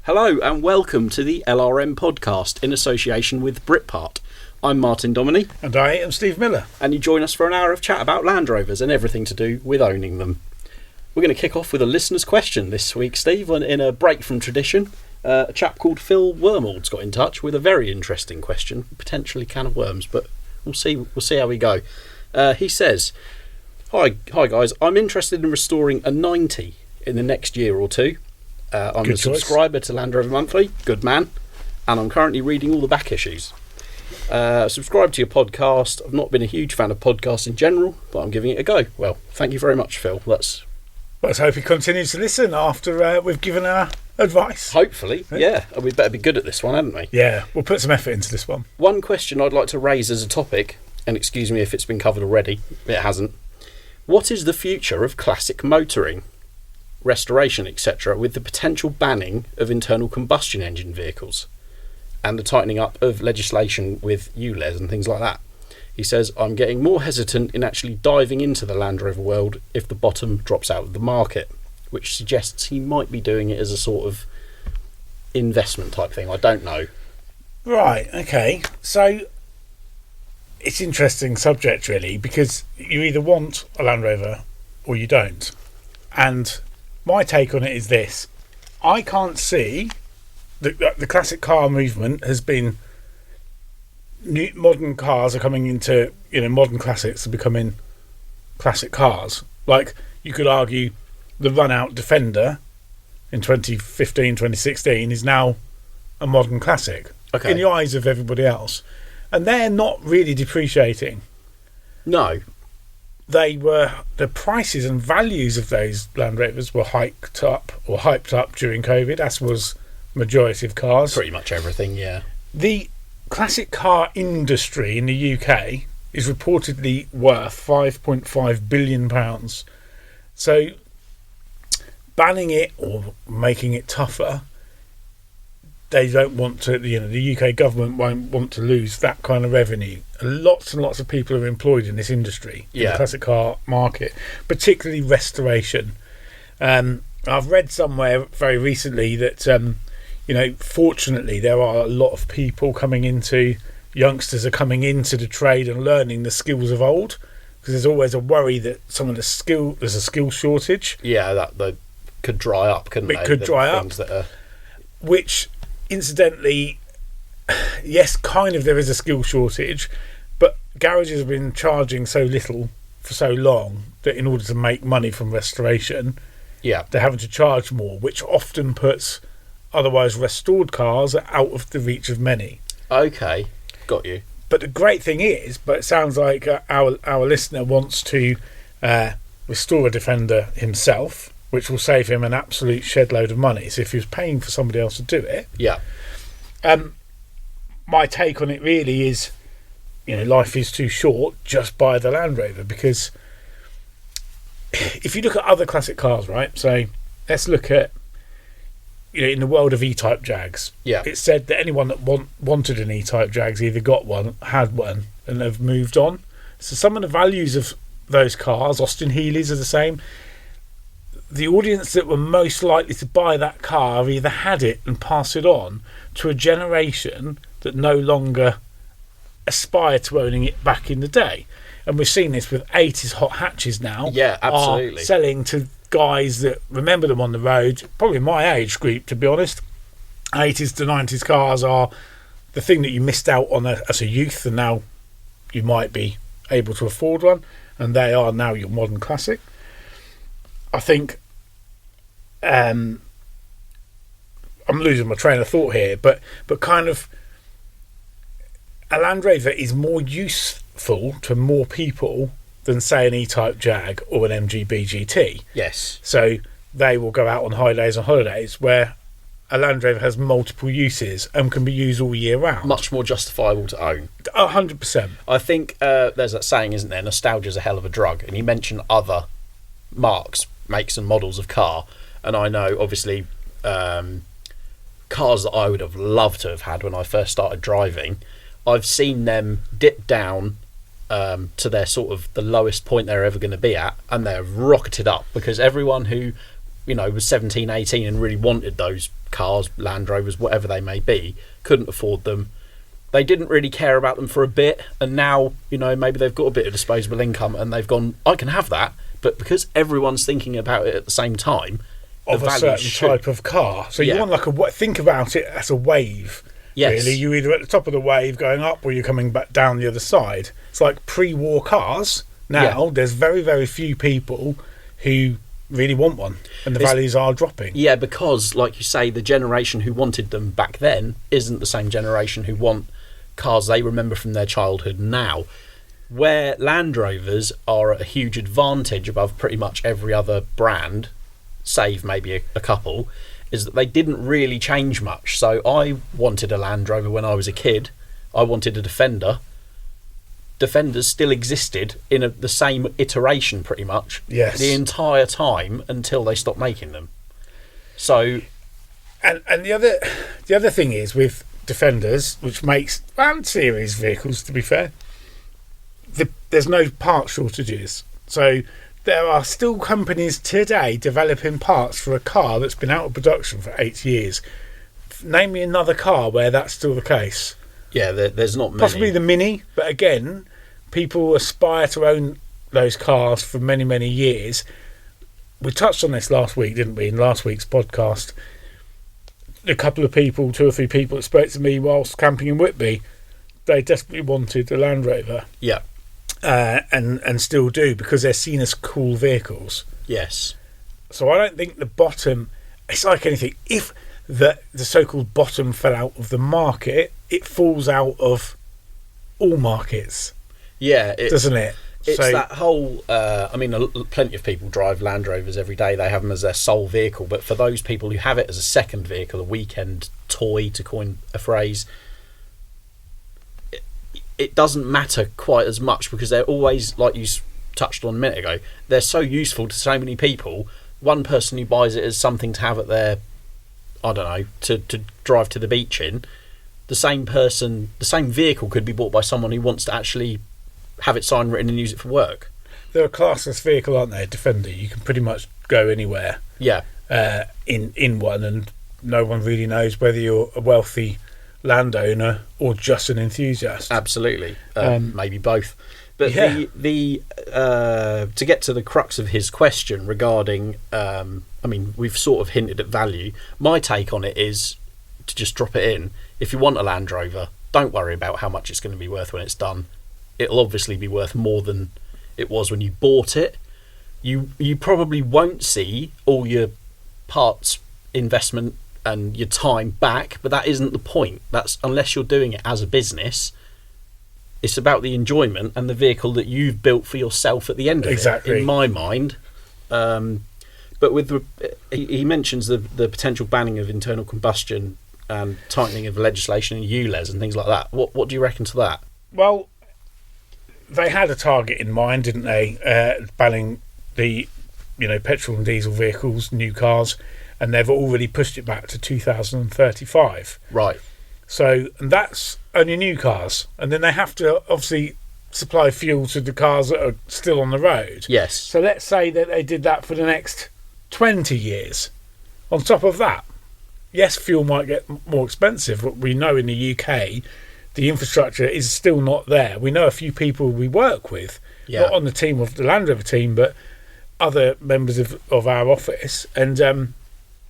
Hello and welcome to the LRM Podcast in association with Britpart. I'm Martin Dominy. And I am Steve Miller. And you join us for an hour of chat about Land Rovers and everything to do with owning them. We're going to kick off with a listener's question this week, Steve, in a break from tradition. A chap called Phil Wormald's got in touch with a very interesting question, potentially can of worms, but we'll see how we go. He says, Hi guys, I'm interested in restoring a 90 in the next year or two. I'm Good a choice. Subscriber to Land Rover Monthly, good man, and I'm currently reading all the back issues. Subscribe to your podcast. I've not been a huge fan of podcasts in general, but I'm giving it a go. Well, thank you very much, Phil. Let's hope he continues to listen after we've given our advice. hopefully, yeah. We'd better be good at this one, hadn't we? Yeah, we'll put some effort into this one. One question I'd like to raise as a topic, and excuse me if it's been covered already, it hasn't. What is the future of classic motoring, restoration, etc., with the potential banning of internal combustion engine vehicles and the tightening up of legislation with ULEZ and things like that? He says, I'm getting more hesitant in actually diving into the Land Rover world if the bottom drops out of the market, which suggests he might be doing it as a sort of investment type thing. I don't know. Right, okay. So it's an interesting subject, really, because you either want a Land Rover or you don't. And my take on it is this. I can't see the classic car movement has been... modern cars are coming into, modern classics are becoming classic cars. Like, you could argue the run-out Defender in 2015, 2016 is now a modern classic in the eyes of everybody else. And they're not really depreciating. No. The prices and values of those Land Rovers were hyped up during COVID, as was majority of cars. Pretty much everything, yeah. The classic car industry in the UK is reportedly worth £5.5 billion. So banning it or making it tougher, they don't want to, the UK government won't want to lose that kind of revenue. Lots and lots of people are employed in this industry, in the classic car market, particularly restoration. I've read somewhere very recently that fortunately there are a lot of youngsters are coming into the trade and learning the skills of old, because there's always a worry that there's a skill shortage. Yeah, that they could dry up, couldn't they? It could dry up. Which, incidentally, yes, kind of there is a skill shortage, but garages have been charging so little for so long that in order to make money from restoration, they're having to charge more, which often puts otherwise restored cars out of the reach of many. Okay, got you. But the great thing is, it sounds like our listener wants to restore a Defender himself, which will save him an absolute shed load of money. So if he was paying for somebody else to do it, my take on it really is, life is too short. Just buy the Land Rover, because if you look at other classic cars, right? So let's look at, in the world of E-Type Jags. Yeah. It's said that anyone that wanted an E-Type Jags either got one, had one, and have moved on. So some of the values of those cars, Austin Healey's are the same. The audience that were most likely to buy that car either had it and pass it on to a generation that no longer aspire to owning it back in the day. And we've seen this with 80s hot hatches now. Yeah, absolutely. Are selling to guys that remember them on the road, probably my age group, to be honest. 80s to 90s cars are the thing that you missed out on as a youth, and now you might be able to afford one, and they are now your modern classic. I think I'm losing my train of thought here, but kind of a Land Rover is more useful to more people than, say, an E-Type Jag or an MGB GT. Yes. So they will go out on holidays, where a Land Rover has multiple uses and can be used all year round. Much more justifiable to own. 100%. I think there's that saying, isn't there? Nostalgia's a hell of a drug. And you mentioned other makes and models of car. And I know, obviously, cars that I would have loved to have had when I first started driving, I've seen them dip down to their sort of the lowest point they're ever going to be at, and they're rocketed up, because everyone who was 17, 18 and really wanted those cars, Land Rovers, whatever they may be, couldn't afford them. They didn't really care about them for a bit, and now, maybe they've got a bit of disposable income and they've gone, I can have that, but because everyone's thinking about it at the same time, of a certain type of car. So you want think about it as a wave. Yes. Really, you're either at the top of the wave going up or you're coming back down the other side. It's like pre-war cars. Now, there's very, very few people who really want one, and the values are dropping. Yeah, because, like you say, the generation who wanted them back then isn't the same generation who want cars they remember from their childhood now. Where Land Rovers are at a huge advantage above pretty much every other brand, save maybe a couple, is that they didn't really change much. So I wanted a Land Rover when I was a kid. I wanted a Defender. Defenders still existed in the same iteration pretty much the entire time until they stopped making them. So, and the other thing is with Defenders, which makes and series vehicles, to be fair, there's no part shortages. So there are still companies today developing parts for a car that's been out of production for 8 years. Name me another car where that's still the case. Yeah, there's not many. Possibly the Mini, but again, people aspire to own those cars for many, many years. We touched on this last week, didn't we, in last week's podcast. A couple of people, 2 or 3 people that spoke to me whilst camping in Whitby, they desperately wanted a Land Rover. Yeah. And still do, because they're seen as cool vehicles. Yes. So I don't think the bottom, it's like anything, if the so-called bottom fell out of the market, it falls out of all markets. Yeah. Doesn't it? It's that whole, plenty of people drive Land Rovers every day. They have them as their sole vehicle. But for those people who have it as a second vehicle, a weekend toy, to coin a phrase, it doesn't matter quite as much, because they're always, like you touched on a minute ago, they're so useful to so many people. One person who buys it as something to have at their, I don't know, to drive to the beach in, the same vehicle could be bought by someone who wants to actually have it signed, written and use it for work. They're a classless vehicle, aren't they? A Defender. You can pretty much go anywhere in one, and no one really knows whether you're a wealthy landowner or just an enthusiast. Absolutely. Maybe both. But the to get to the crux of his question regarding, we've sort of hinted at value. My take on it is to just drop it in. If you want a Land Rover, don't worry about how much it's going to be worth when it's done. It'll obviously be worth more than it was when you bought it. You probably won't see all your parts investment and your time back, but that isn't the point. That's unless you're doing it as a business. It's about the enjoyment and the vehicle that you've built for yourself at the end of it, in my mind. But with he mentions the potential banning of internal combustion and tightening of legislation in ULEZ and things like that. What do you reckon to that? Well, they had a target in mind, didn't they? Banning the petrol and diesel vehicles, new cars, and they've already pushed it back to 2035. Right. So, and that's only new cars, and then they have to obviously supply fuel to the cars that are still on the road. Yes. So let's say that they did that for the next 20 years. On top of that, yes, fuel might get more expensive, but we know in the UK the infrastructure is still not there. We know a few people we work with, not on the team of the Land Rover team, but other members of our office, and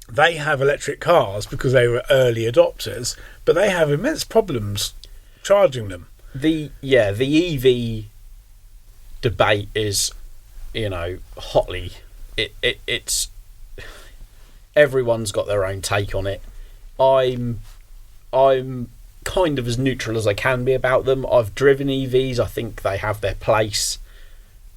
they have electric cars because they were early adopters, but they have immense problems charging them. The EV debate is, hotly. It's everyone's got their own take on it. I'm kind of as neutral as I can be about them. I've driven EVs. I think they have their place.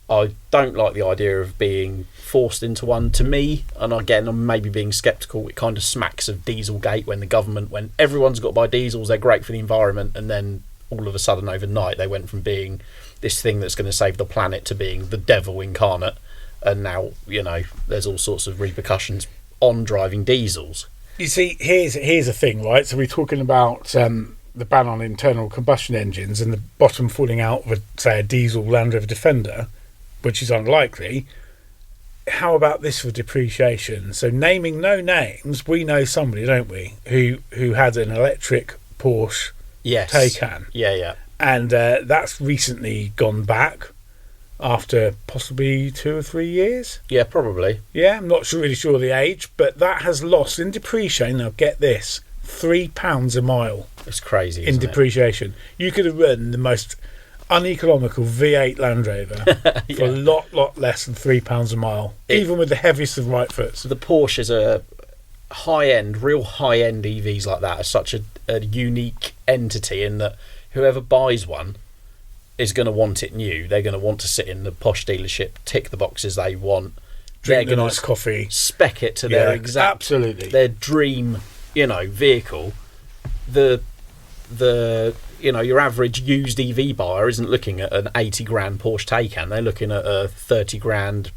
I don't like the idea of being forced into one. To me, and again, I'm maybe being sceptical, it kind of smacks of Dieselgate, when the government, when everyone's got to buy diesels, they're great for the environment, and then all of a sudden overnight they went from being this thing that's going to save the planet to being the devil incarnate, and now there's all sorts of repercussions on driving diesels. You see, here's a thing, right? So we're talking about the ban on internal combustion engines and the bottom falling out of, say, a diesel Land Rover Defender, which is unlikely. how about this for depreciation? So, naming no names, we know somebody, don't we, who had an electric Porsche Taycan. Yeah. And that's recently gone back after possibly 2 or 3 years. Yeah, probably. Yeah, I'm not really sure the age, but that has lost in depreciation. Now, get this, £3 a mile. It's crazy, in depreciation. You could have run the most uneconomical V8 Land Rover for a lot less than £3 a mile, even with the heaviest of right foots. The Porsches are real high-end EVs like that are such a unique entity in that whoever buys one is going to want it new. They're going to want to sit in the posh dealership, tick the boxes they want. Drink the nice coffee. Spec it to their exact, their dream, vehicle. The your average used EV buyer isn't looking at an 80 grand Porsche Taycan. They're looking at a 30 grand,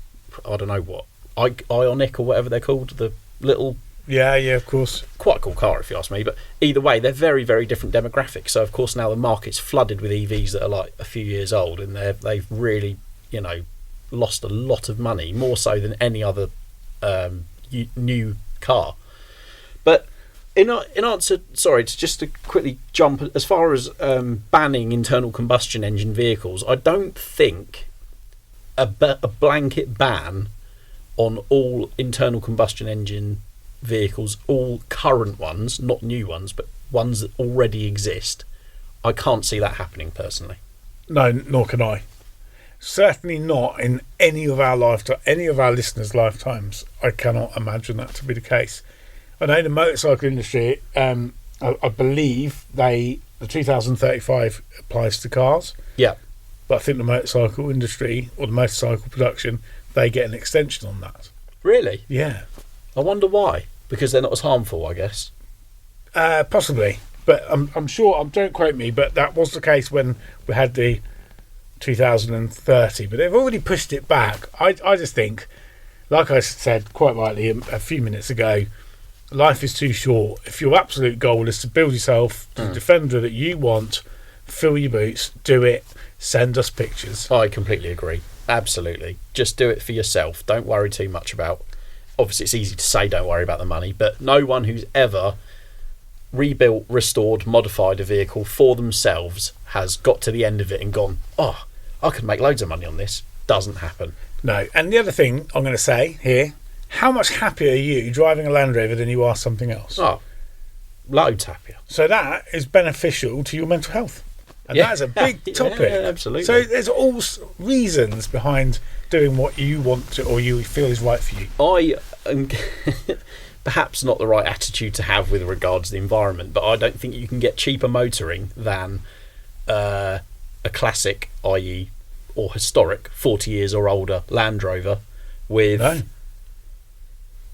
I don't know what, Ioniq or whatever they're called, the little... Yeah, of course. Quite a cool car if you ask me, but either way, they're very, very different demographics. So of course now the market's flooded with EVs that are like a few years old, and they've really, lost a lot of money, more so than any other new car. But in answer, just to quickly jump, as far as banning internal combustion engine vehicles, I don't think a blanket ban on all internal combustion engine vehicles, all current ones, not new ones, but ones that already exist, I can't see that happening personally. No, nor can I. Certainly not in any of our listeners' lifetimes. I cannot imagine that to be the case. I know the motorcycle industry, I believe the 2035 applies to cars. Yeah. But I think the motorcycle industry, or the motorcycle production, they get an extension on that. Really? Yeah. I wonder why. Because they're not as harmful, I guess. Possibly. But I'm sure, don't quote me, but that was the case when we had the 2030. But they've already pushed it back. I just think, like I said quite rightly a few minutes ago, life is too short. If your absolute goal is to build yourself the Defender that you want, fill your boots, do it, send us pictures. I completely agree. Absolutely. Just do it for yourself. Don't worry too much about... Obviously, it's easy to say don't worry about the money, but no one who's ever rebuilt, restored, modified a vehicle for themselves has got to the end of it and gone, oh, I could make loads of money on this. Doesn't happen. No. And the other thing I'm going to say here, how much happier are you driving a Land Rover than you are something else? Oh, loads happier. So that is beneficial to your mental health. And that is a big topic. Yeah, absolutely. So there's all reasons behind doing what you want to, or you feel is right for you. I am perhaps not the right attitude to have with regards to the environment, but I don't think you can get cheaper motoring than a classic, i.e. or historic 40 years or older Land Rover with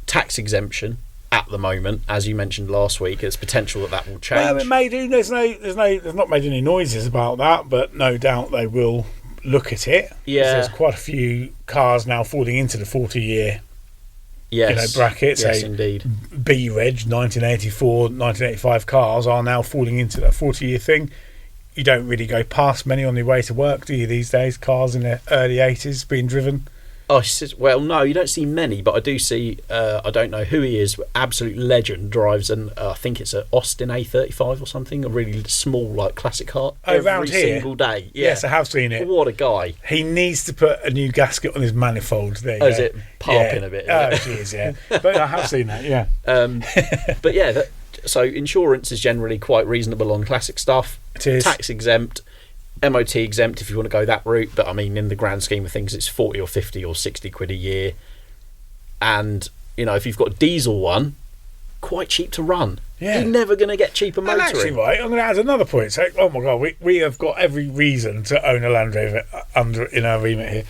tax exemption. At the moment, as you mentioned last week, it's potential that will change. Well, it may do. There's not made any noises about that, but no doubt they will look at it. Yeah, there's quite a few cars now falling into the 40-year bracket. Yes, indeed. B-Reg 1984, 1985 cars are now falling into that 40-year thing. You don't really go past many on your way to work, do you, these days? Cars in the early 80s being driven. Oh, well, no, you don't see many, but I do see, I don't know who he is, absolute legend, drives I think it's an Austin A35 or something, a really small, classic car, every single day. Yeah. Yes, I have seen it. What a guy. He needs to put a new gasket on his manifold. There you go. Is it parping a bit? Is, yeah. But I have seen that, yeah. But yeah, so insurance is generally quite reasonable on classic stuff. It is. Tax exempt. MOT exempt if you want to go that route, but I mean in the grand scheme of things it's 40 or 50 or 60 quid a year, and if you've got a diesel one, quite cheap to run. You're never going to get cheaper motoring. And actually, right, I'm going to add another point. So, oh my god, we have got every reason to own a Land Rover in our remit here.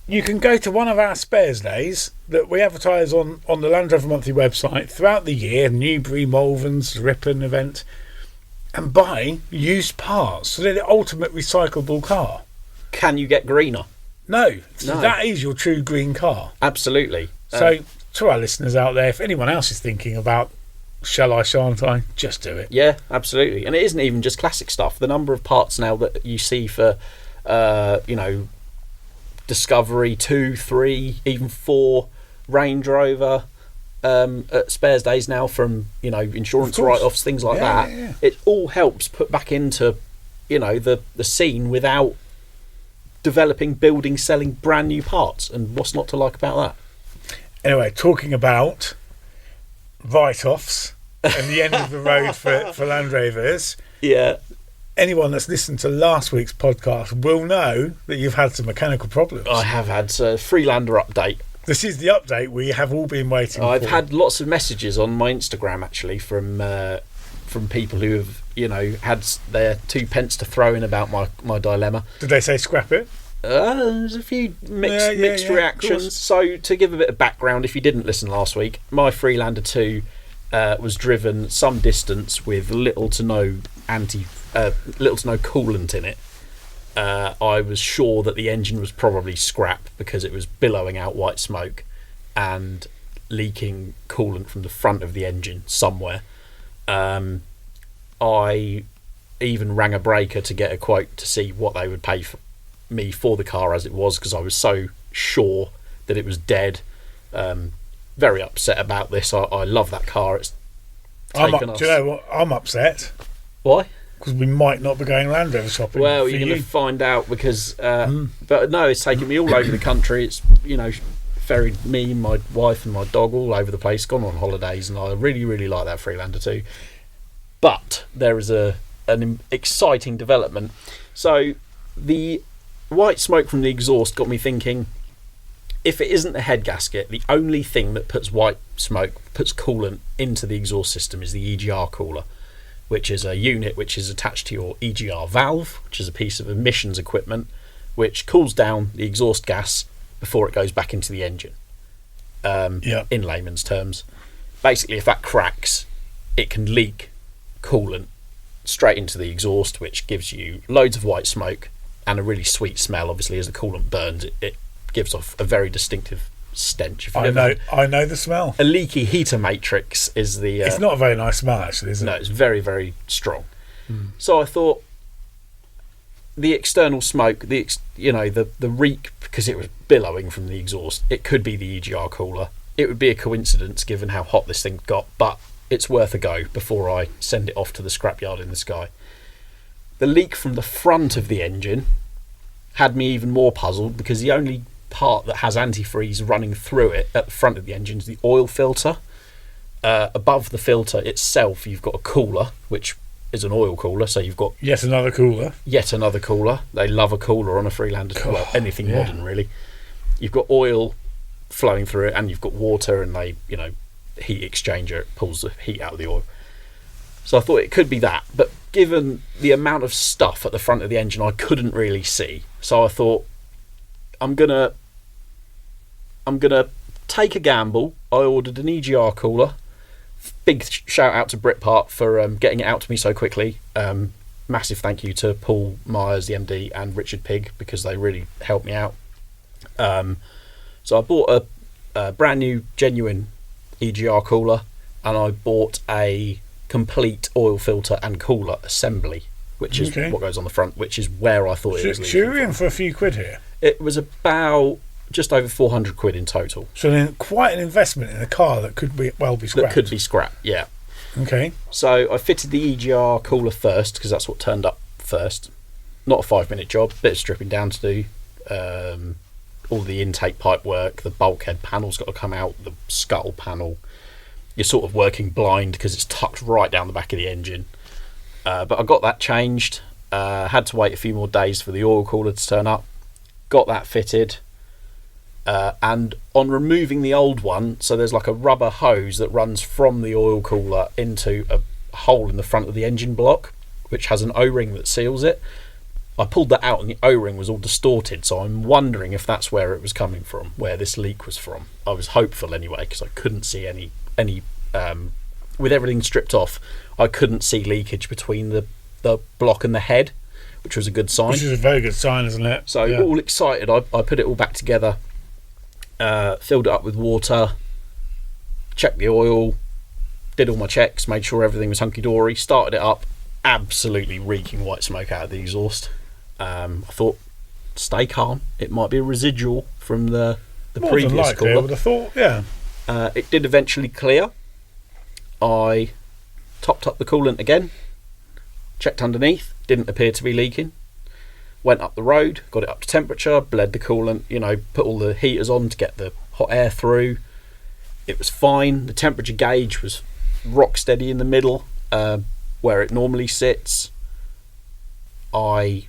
You can go to one of our spares days that we advertise on the Land Rover Monthly website throughout the year, Newbury, Malverns, Ripon event, and buy used parts. So they're the ultimate recyclable car. Can you get greener? No. That is your true green car. Absolutely. So to our listeners out there, if anyone else is thinking about shall I, shan't I, just do it. Yeah, absolutely. And it isn't even just classic stuff. The number of parts now that you see for, Discovery 2, 3, even 4 Range Rover at spares days now from insurance write-offs, things like that. Yeah. It all helps put back into the scene without developing, building, selling brand new parts. And what's not to like about that? Anyway, talking about write-offs and the end of the road for Land Rovers. Yeah. Anyone that's listened to last week's podcast will know that you've had some mechanical problems. I have had a Freelander update. This is the update we have all been waiting for. I've had lots of messages on my Instagram actually from people who have had their 2 pence to throw in about my dilemma. Did they say scrap it? There's a few mixed reactions. So to give a bit of background, if you didn't listen last week, my Freelander 2 was driven some distance with little to no coolant in it. I was sure that the engine was probably scrap because it was billowing out white smoke and leaking coolant from the front of the engine somewhere. I even rang a breaker to get a quote to see what they would pay for me for the car as it was, because I was so sure that it was dead. Very upset about this. I love that car. It's taken us. Do you know what? I'm upset. Why? Because we might not be going Land Rover shopping. Well, you're going to find out because... But no, it's taken me all over the country. It's, ferried me, my wife and my dog all over the place, gone on holidays, and I really, really like that Freelander too. But there is an exciting development. So the white smoke from the exhaust got me thinking, if it isn't the head gasket, the only thing that puts white smoke, puts coolant into the exhaust system is the EGR cooler, which is a unit which is attached to your EGR valve, which is a piece of emissions equipment which cools down the exhaust gas before it goes back into the engine. In layman's terms, basically, if that cracks, it can leak coolant straight into the exhaust, which gives you loads of white smoke and a really sweet smell. Obviously, as the coolant burns, it gives off a very distinctive stench. I know the smell. A leaky heater matrix is the... it's not a very nice smell, actually, is it? No, it's very, very strong. So I thought the external smoke, the reek, because it was billowing from the exhaust, it could be the EGR cooler. It would be a coincidence given how hot this thing got, but it's worth a go before I send it off to the scrapyard in the sky. The leak from the front of the engine had me even more puzzled, because the only part that has antifreeze running through it at the front of the engine is the oil filter. Above the filter itself, you've got a cooler, which is an oil cooler, so you've got yet another cooler. They love a cooler on a Freelander. Well, anything modern really. You've got oil flowing through it, and you've got water, and they heat exchanger, it pulls the heat out of the oil. So I thought it could be that, but given the amount of stuff at the front of the engine, I couldn't really see. So I thought, I'm gonna take a gamble. I ordered an EGR cooler. Big shout out to Britpart for getting it out to me so quickly. Massive thank you to Paul Myers, the MD, and Richard Pigg, because they really helped me out. So I bought a brand new, genuine EGR cooler, and I bought a complete oil filter and cooler assembly, which is what goes on the front, which is where I thought it was. Should we in for a few quid here? It was about just over 400 quid in total. So then quite an investment in a car that could be scrapped. That could be scrapped, yeah. Okay. So I fitted the EGR cooler first, because that's what turned up first. Not a 5-minute job, bit of stripping down to do. All the intake pipe work, the bulkhead panel's got to come out, the scuttle panel. You're sort of working blind because it's tucked right down the back of the engine. But I got that changed. Had to wait a few more days for the oil cooler to turn up. Got that fitted. And on removing the old one, so there's like a rubber hose that runs from the oil cooler into a hole in the front of the engine block, which has an O-ring that seals it. I pulled that out and the O-ring was all distorted, so I'm wondering if that's where it was coming from, where this leak was from. I was hopeful anyway, because I couldn't see any with everything stripped off, I couldn't see leakage between the block and the head, which was a good sign. Which is a very good sign, isn't it? So all excited, I put it all back together, filled it up with water, checked the oil, did all my checks, made sure everything was hunky-dory, started it up, absolutely reeking white smoke out of the exhaust. I thought, stay calm. It might be a residual from the More previous than likely, I cooler. would have thought, yeah. It did eventually clear. I topped up the coolant again, checked underneath, didn't appear to be leaking. Went up the road, got it up to temperature, bled the coolant, put all the heaters on to get the hot air through. It was fine. The temperature gauge was rock steady in the middle, where it normally sits. I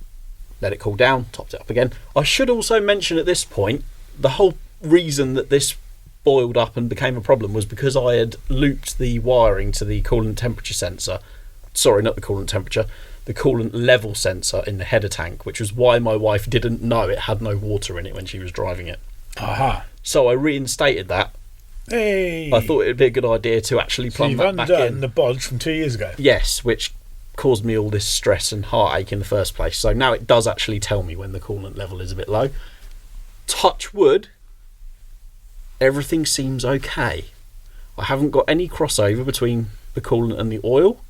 let it cool down, topped it up again. I should also mention at this point, the whole reason that this boiled up and became a problem was because I had looped the wiring to the coolant temperature sensor. Sorry, not the coolant temperature, the coolant level sensor in the header tank, which was why my wife didn't know it had no water in it when she was driving it. Aha. So I reinstated that. Hey. I thought it would be a good idea to actually So plumb you've that back undone in. the bodge from 2 years ago. Yes, which caused me all this stress and heartache in the first place. So now it does actually tell me when the coolant level is a bit low. Touch wood, everything seems okay. I haven't got any crossover between the coolant and the oil.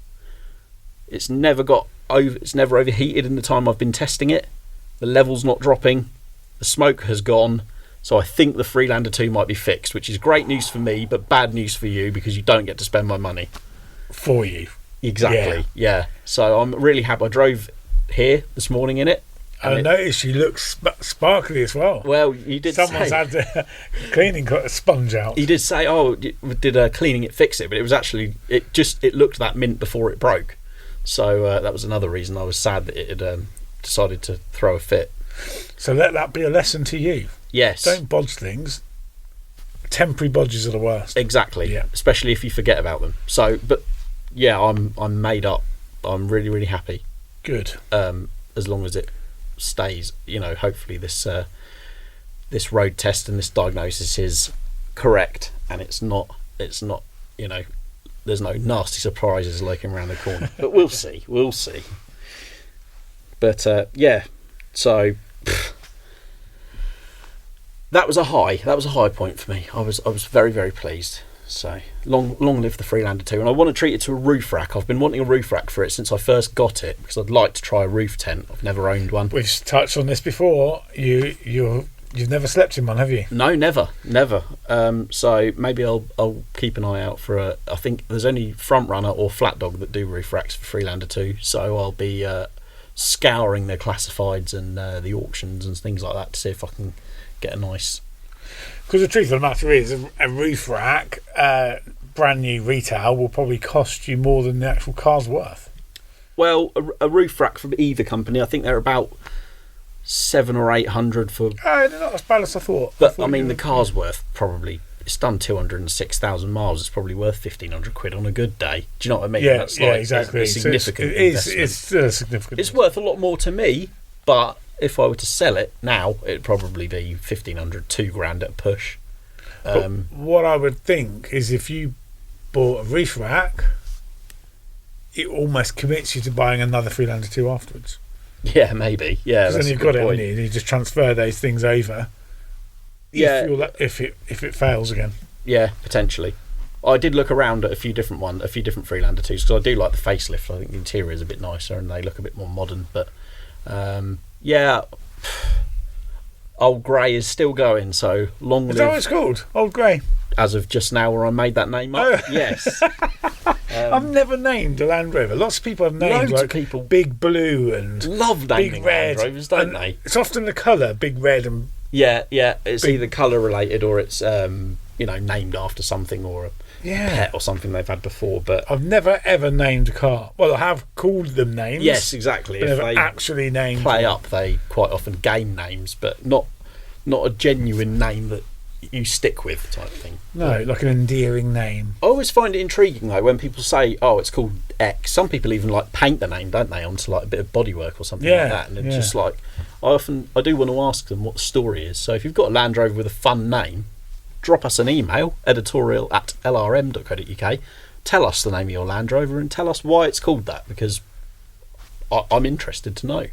It's never overheated in the time I've been testing it. The level's not dropping. The smoke has gone. So I think the Freelander 2 might be fixed, which is great news for me, but bad news for you because you don't get to spend my money. For you. Exactly, yeah. So I'm really happy. I drove here this morning in it. I noticed you look sparkly as well. Well, you did Someone's say... had the cleaning got a sponge out. He did say, did cleaning it fix it? But it was actually... It looked that mint before it broke. So that was another reason I was sad that it had decided to throw a fit. So let that be a lesson to you. Yes. Don't bodge things. Temporary bodges are the worst. Exactly. Yeah. Especially if you forget about them. So, but yeah, I'm made up. I'm really, really happy. Good. As long as it stays, hopefully this road test and this diagnosis is correct, and it's not, there's no nasty surprises lurking around the corner. But we'll see. But yeah, so that was a high point for me. I was very, very pleased. So long live the Freelander 2, and I want to treat it to a roof rack. I've been wanting a roof rack for it since I first got it because I'd like to try a roof tent. I've never owned one. We've touched on this before. You've never slept in one, have you? No, never. So maybe I'll keep an eye out for I think there's only Front Runner or Flat Dog that do roof racks for Freelander 2. So I'll be scouring their classifieds and the auctions and things like that to see if I can get a nice. Because the truth of the matter is, a roof rack, brand new retail, will probably cost you more than the actual car's worth. Well, a roof rack from either company, I think they're about 700 or 800 for. Oh, they're not as bad as I thought. But I mean, the car's worth probably. It's done 206,000 miles. It's probably worth 1,500 quid on a good day. Do you know what I mean? Yeah, That's exactly. A significant investment. It's still a significant. It's worth a lot more to me, but if I were to sell it now, it'd probably be 1,500, £2,000 at a push. But what I would think is if you bought a roof rack, it almost commits you to buying another Freelander 2 afterwards. Yeah, maybe. Yeah, because then you've got it, haven't you? You just transfer those things over. Yeah, if it fails again. Yeah, potentially. I did look around at a few different Freelander 2s because I do like the facelift. I think the interior is a bit nicer and they look a bit more modern. But yeah, Old Grey is still going. So long live. Is that what it's called? Old Grey. As of just now, where I made that name up. Oh. Yes. I've never named a Land Rover. Lots of people have named Loads of people Big Blue and love naming Big Red. Land Rovers, don't they? It's often the colour, Big Red and. Yeah. It's either colour related or it's named after something or a pet or something they've had before. But I've never ever named a car. Well, I have called them names. Yes, exactly. But if never they actually named play them. up, they quite often game names, but not a genuine name that you stick with type thing. No, like an endearing name. I always find it intriguing though when people say, "Oh, it's called X." Some people even like paint the name, don't they, onto like a bit of bodywork or something like that. And it's just like I do want to ask them what the story is. So if you've got a Land Rover with a fun name, drop us an email, editorial@lrm.co.uk. Tell us the name of your Land Rover and tell us why it's called that, because I'm interested to know.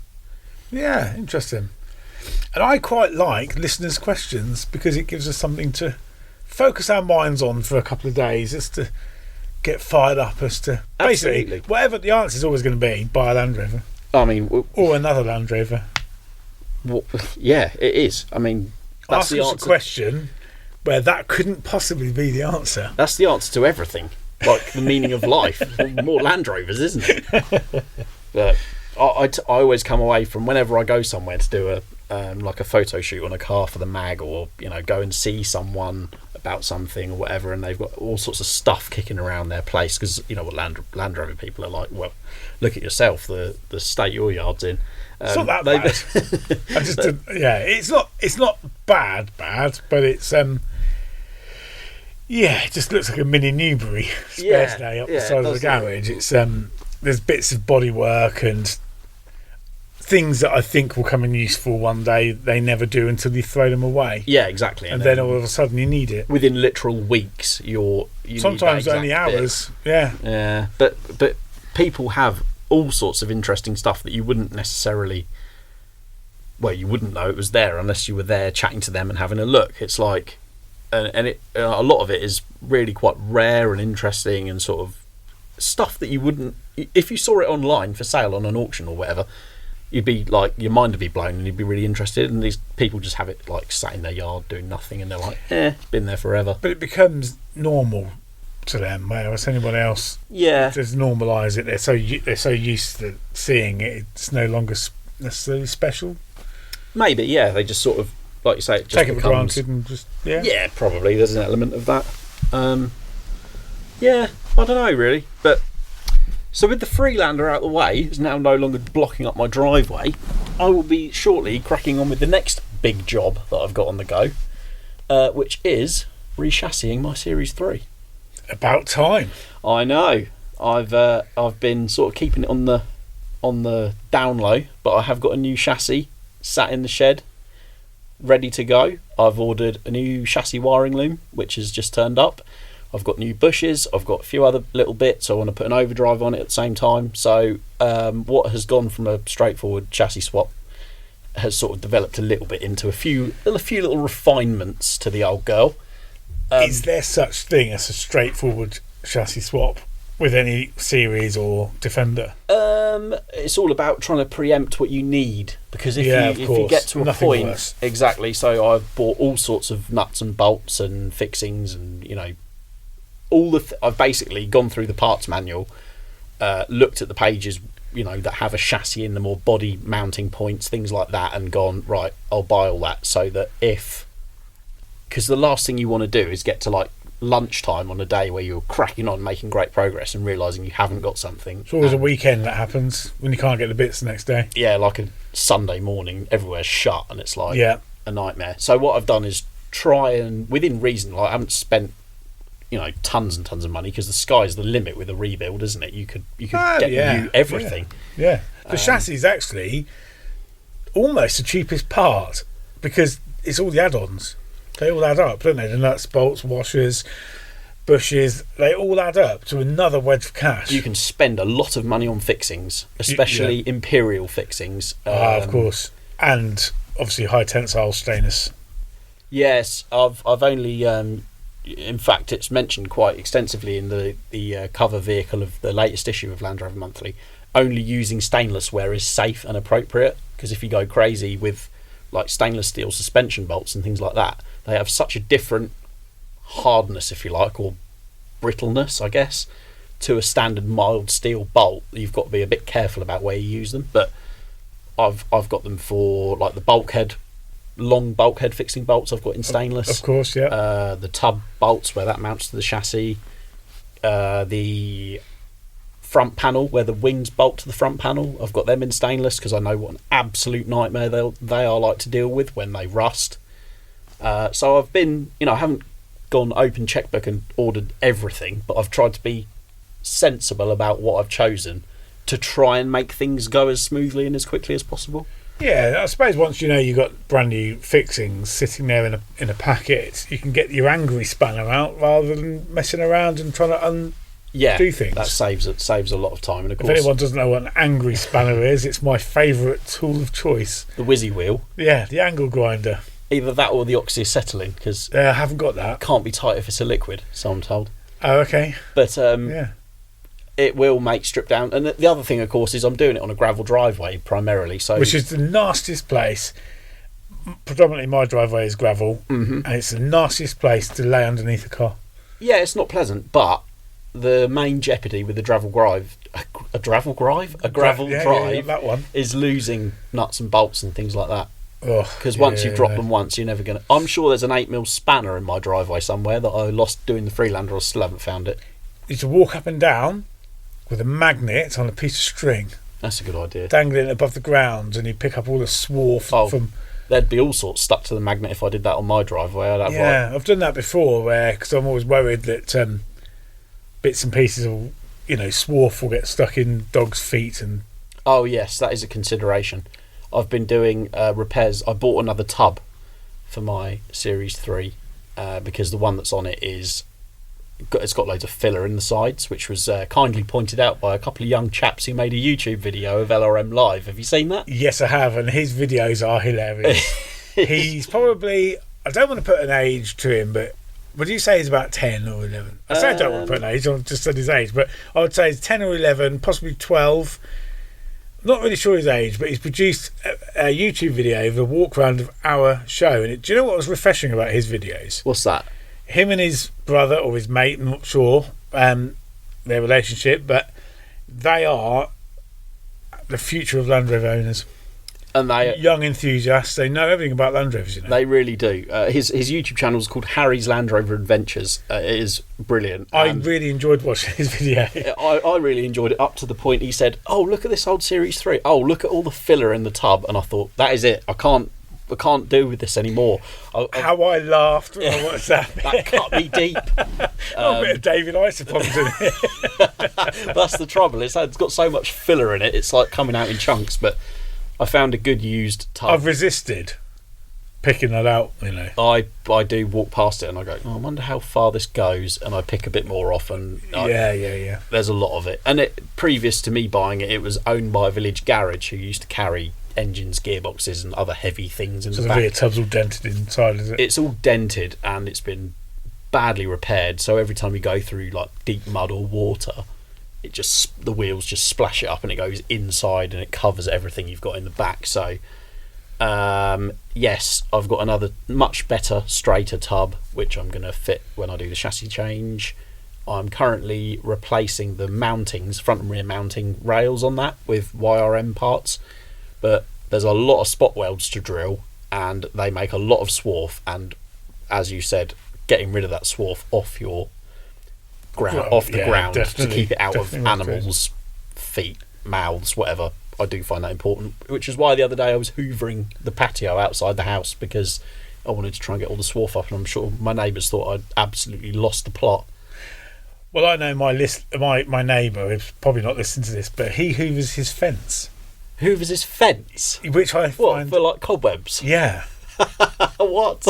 Yeah, interesting. And I quite like listeners' questions because it gives us something to focus our minds on for a couple of days, just to get fired up as to Absolutely. basically whatever the answer is always going to be, buy a Land Rover. I mean, or another Land Rover. Well, yeah, it is. I mean, that's Ask the us answer. a question where that couldn't possibly be the answer. That's the answer to everything. Like the meaning of life. More Land Rovers, isn't it? But I always come away from whenever I go somewhere to do like a photo shoot on a car for the mag, or go and see someone about something or whatever, and they've got all sorts of stuff kicking around their place, because you know what Land Rover people are like. Well, look at yourself, the state your yard's in. It's not that bad. I just it's not bad, but it's it just looks like a mini Newbury spares day up the side of the garage. It's there's bits of bodywork and things that I think will come in useful one day. They never do until you throw them away. Yeah, exactly. And then all of a sudden you need it. Within literal weeks, you sometimes need that only exact hours. bit. Yeah. But people have all sorts of interesting stuff that you wouldn't necessarily. Well, you wouldn't know it was there unless you were there chatting to them and having a look. It's like, and a lot of it is really quite rare and interesting, and sort of stuff that you wouldn't, if you saw it online for sale on an auction or whatever, you'd be like, your mind would be blown and you'd be really interested. And these people just have it like sat in their yard doing nothing, and they're like, it's been there forever. But it becomes normal to them, whereas anyone else just normalise it. They're so used to seeing it, it's no longer necessarily special. Maybe, yeah. They just sort of, like you say, it just take it for granted and just yeah, probably there's an element of that. I don't know really, but so with the Freelander out the way, it's now no longer blocking up my driveway. I will be shortly cracking on with the next big job that I've got on the go, which is rechassying my Series 3. About time. I know. I've been sort of keeping it on the down low, but I have got a new chassis sat in the shed, ready to go. I've ordered a new chassis wiring loom, which has just turned up. I've got new bushes. I've got a few other little bits. I want to put an overdrive on it at the same time. So what has gone from a straightforward chassis swap has sort of developed a little bit into a few little refinements to the old girl. Is there such thing as a straightforward chassis swap with any series or Defender? It's all about trying to preempt what you need, because if you get to a point, worse. Exactly. So I've bought all sorts of nuts and bolts and fixings, and I've basically gone through the parts manual, looked at the pages that have a chassis in them or body mounting points, things like that, and gone, right, I'll buy all that, so that because the last thing you want to do is get to like lunchtime on a day where you're cracking on making great progress and realising you haven't got something. It's always a weekend that happens when you can't get the bits the next day. Yeah, like a Sunday morning, everywhere's shut and it's like a nightmare. So what I've done is try and, within reason, like I haven't spent tons and tons of money, because the sky's the limit with a rebuild, isn't it? You could get new everything. Yeah. The chassis is actually almost the cheapest part, because it's all the add-ons. They all add up, don't they? The nuts, bolts, washers, bushes, they all add up to another wedge of cash. You can spend a lot of money on fixings, especially Imperial fixings. Of course. And obviously high tensile stainless. Yes, I've only... in fact, it's mentioned quite extensively in the cover vehicle of the latest issue of Land Rover Monthly. Only using stainless ware is safe and appropriate, because if you go crazy with like stainless steel suspension bolts and things like that, they have such a different hardness, if you like, or brittleness, I guess, to a standard mild steel bolt. You've got to be a bit careful about where you use them. But I've got them for like the long bulkhead fixing bolts I've got in stainless. Of course, yeah. The tub bolts where that mounts to the chassis. The front panel where the wings bolt to the front panel, I've got them in stainless, because I know what an absolute nightmare they are like to deal with when they rust. So I've been, I haven't gone open checkbook and ordered everything, but I've tried to be sensible about what I've chosen to try and make things go as smoothly and as quickly as possible. Yeah, I suppose once you've got brand new fixings sitting there in a packet, you can get your angry spanner out rather than messing around and trying to do things. That saves a lot of time. And of course, if anyone doesn't know what an angry spanner is, it's my favourite tool of choice. The whizzy wheel. Yeah, the angle grinder. Either that or the oxyacetylene, because I haven't got that. Can't be tight if it's a liquid, so I'm told. Oh, okay. But it will make strip down. And the other thing, of course, is I'm doing it on a gravel driveway primarily. So which is the nastiest place. Predominantly my driveway is gravel, and it's the nastiest place to lay underneath a car. Yeah, it's not pleasant, but the main jeopardy with the gravel drive, that one is losing nuts and bolts and things like that. Because once you've dropped them once, you're never going to... I'm sure there's an 8mm spanner in my driveway somewhere that I lost doing the Freelander. I still haven't found it. You should walk up and down with a magnet on a piece of string. That's a good idea. Dangling above the ground, and you pick up all the swarf from... There'd be all sorts stuck to the magnet if I did that on my driveway. I've done that before, because I'm always worried that bits and pieces of, swarf will get stuck in dogs' feet. And oh yes, that is a consideration. I've been doing repairs. I bought another tub for my Series 3 because the one that's on it it's got loads of filler in the sides, which was kindly pointed out by a couple of young chaps who made a YouTube video of LRM Live. Have you seen that? Yes, I have, and his videos are hilarious. He's probably, I don't want to put an age to him, but would you say he's about 10 or 11? I say I don't want to put an age, I've just said his age, but I would say he's 10 or 11, possibly 12. Not really sure his age, but he's produced a YouTube video of a walk around of our show. And do you know what was refreshing about his videos? What's that? Him and his brother or his mate, I'm not sure their relationship, but they are the future of Land Rover owners. And they young enthusiasts. They know everything about Land Rovers. They really do. His YouTube channel is called Harry's Land Rover Adventures. It is brilliant. I really enjoyed watching his video. I really enjoyed it up to the point he said, "Oh, look at this old Series 3. Oh, look at all the filler in the tub." And I thought, that is it. I can't do with this anymore. How I laughed when I watched that. That cut me deep. A bit of David Isopods in it. That's the trouble. It's got so much filler in it. It's like coming out in chunks. But I found a good used tub. I've resisted picking that out. I do walk past it and I go, I wonder how far this goes, and I pick a bit more off. And yeah. There's a lot of it. And previous to me buying it, it was owned by a village garage who used to carry engines, gearboxes and other heavy things in the back. So the tub's all dented inside, is it? It's all dented and it's been badly repaired, so every time you go through like deep mud or water, the wheels just splash it up and it goes inside and it covers everything you've got in the back. So yes, I've got another much better, straighter tub which I'm going to fit when I do the chassis change. I'm currently replacing the mountings, front and rear mounting rails on that with YRM parts. But there's a lot of spot welds to drill and they make a lot of swarf, and as you said, getting rid of that swarf off your the ground to keep it out of animals' feet, mouths, whatever. I do find that important, which is why the other day I was hoovering the patio outside the house because I wanted to try and get all the swarf up, and I'm sure my neighbours thought I'd absolutely lost the plot. Well, I know my neighbour is probably not listening to this, but he hoovers his fence. Hoovers his fence? Which I find... for like cobwebs? Yeah. What?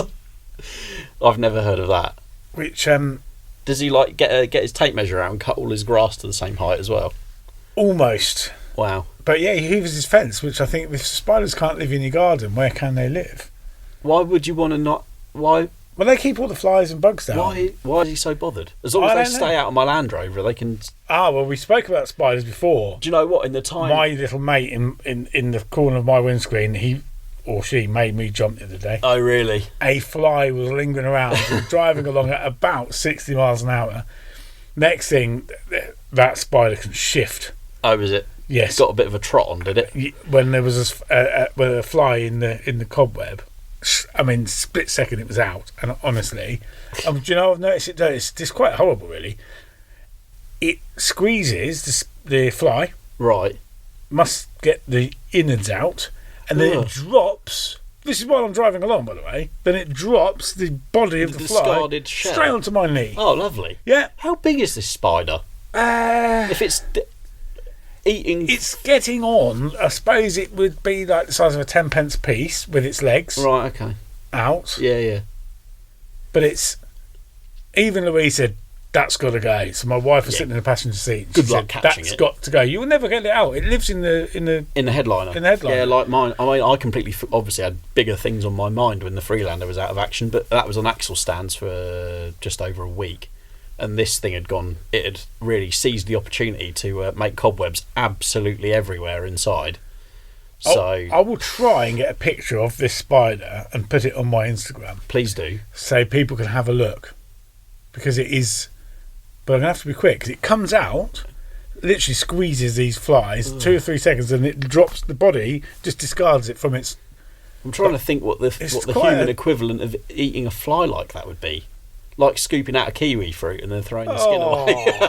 I've never heard of that. Which, does he like get his tape measure out and cut all his grass to the same height as well? Almost. Wow. But yeah, he hoovers his fence, which I think if spiders can't live in your garden, where can they live? Why would you want to not... Why... Well, they keep all the flies and bugs down. Why is he so bothered? As long as they stay out of my Land Rover, they can... Well, we spoke about spiders before. Do you know what? In the time... My little mate in the corner of my windscreen, he or she made me jump the other day. Oh, really? A fly was lingering around, driving along at about 60 miles an hour. Next thing, that spider can shift. Oh, was it? Yes. It got a bit of a trot on, did it? When there was a fly in the cobweb, I mean, split second it was out. And honestly, do you know, I've noticed it does. It's quite horrible, really. It squeezes the fly. Right. Must get the innards out. And then it drops. This is while I'm driving along, by the way. Then it drops the body of the fly discarded shell straight onto my knee. Oh, lovely. Yeah. How big is this spider? If it's eating... It's getting on. I suppose it would be like the size of a 10p piece with its legs. Right, okay. Out. Yeah. But it's... Even Louise said, that's got to go. So my wife was sitting in the passenger seat. Good luck catching it. That's got to go. You will never get it out. It lives in the headliner. In the headliner. Yeah, like mine. I mean, I completely obviously had bigger things on my mind when the Freelander was out of action, but that was on axle stands for just over a week. and this thing it had really seized the opportunity to make cobwebs absolutely everywhere inside. So I will try and get a picture of this spider and put it on my Instagram. Please do. So people can have a look. Because it is... But I'm going to have to be quick, because it comes out, literally squeezes these flies, 2 or 3 seconds, and it drops the body, just discards it from its... I'm trying to think what the human equivalent of eating a fly like that would be. Like scooping out a kiwi fruit and then throwing the skin away.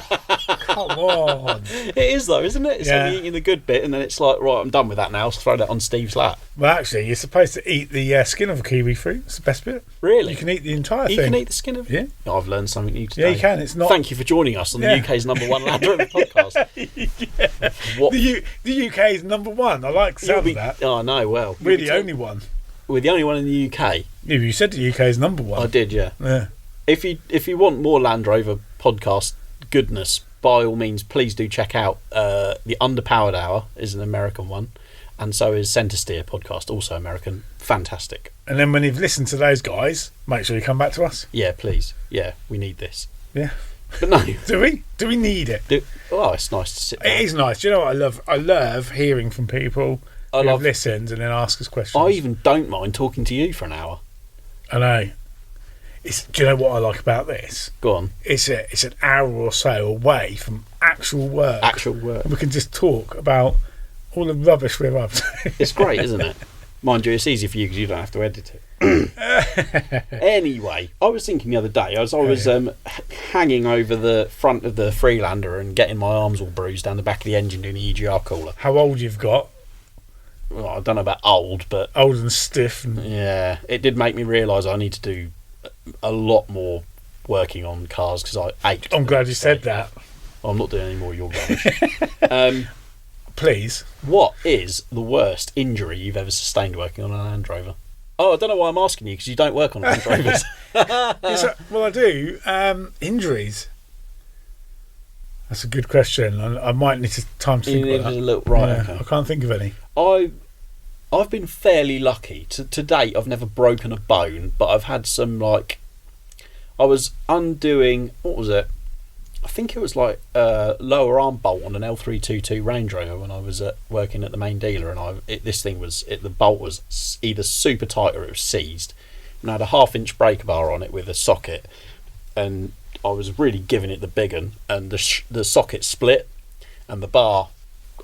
Come on. It is though, isn't it? It's like eating the good bit and then it's like, right, I'm done with that now, so throw that on Steve's lap. Well, actually, you're supposed to eat the skin of a kiwi fruit. It's the best bit. Really? You can eat the entire thing. You can eat the skin of... Yeah. I've learned something new today. Yeah, you can. It's not... Thank you for joining us on the UK's #1 Land Rovers podcast. What? The UK's #1. I like the sound of that. Oh, no, well. We're the only one. We're the only one in the UK. Yeah, you said the UK's #1. I did, yeah. Yeah. If you want more Land Rover podcast goodness, by all means, please do check out the Underpowered Hour is an American one, and so is Centre Steer podcast, also American. Fantastic. And then when you've listened to those guys, make sure you come back to us. Yeah, please. Yeah, we need this. Yeah. But no. Do we? Do we need it? It's nice to sit down. It is nice. Do you know what I love? I love hearing from people who have listened and then ask us questions. I even don't mind talking to you for an hour. I know. Do you know what I like about this? Go on. It's an hour or so away from actual work. And we can just talk about all the rubbish we're up to. It's great, isn't it? Mind you, it's easy for you because you don't have to edit it. Anyway, I was thinking the other day, I was hanging over the front of the Freelander and getting my arms all bruised down the back of the engine doing the EGR cooler. How old you've got? Well, I don't know about old, but... Old and stiff. Yeah, it did make me realise I need to do a lot more working on cars because I ached. I'm glad you said that. I'm not doing any more of your rubbish. Please. What is the worst injury you've ever sustained working on a Land Rover? Oh, I don't know why I'm asking you because you don't work on Land Rovers. Well, I do. Injuries. That's a good question. I might need time to think about that. Right, okay. I can't think of any. I've been fairly lucky. To date, I've never broken a bone, but I've had some, like... I was undoing... What was it? I think it was like a lower arm bolt on an L322 Range Rover when I was working at the main dealer, and the bolt was either super tight or it was seized. And I had a 1/2-inch breaker bar on it with a socket, and I was really giving it the big one, and the socket split, and the bar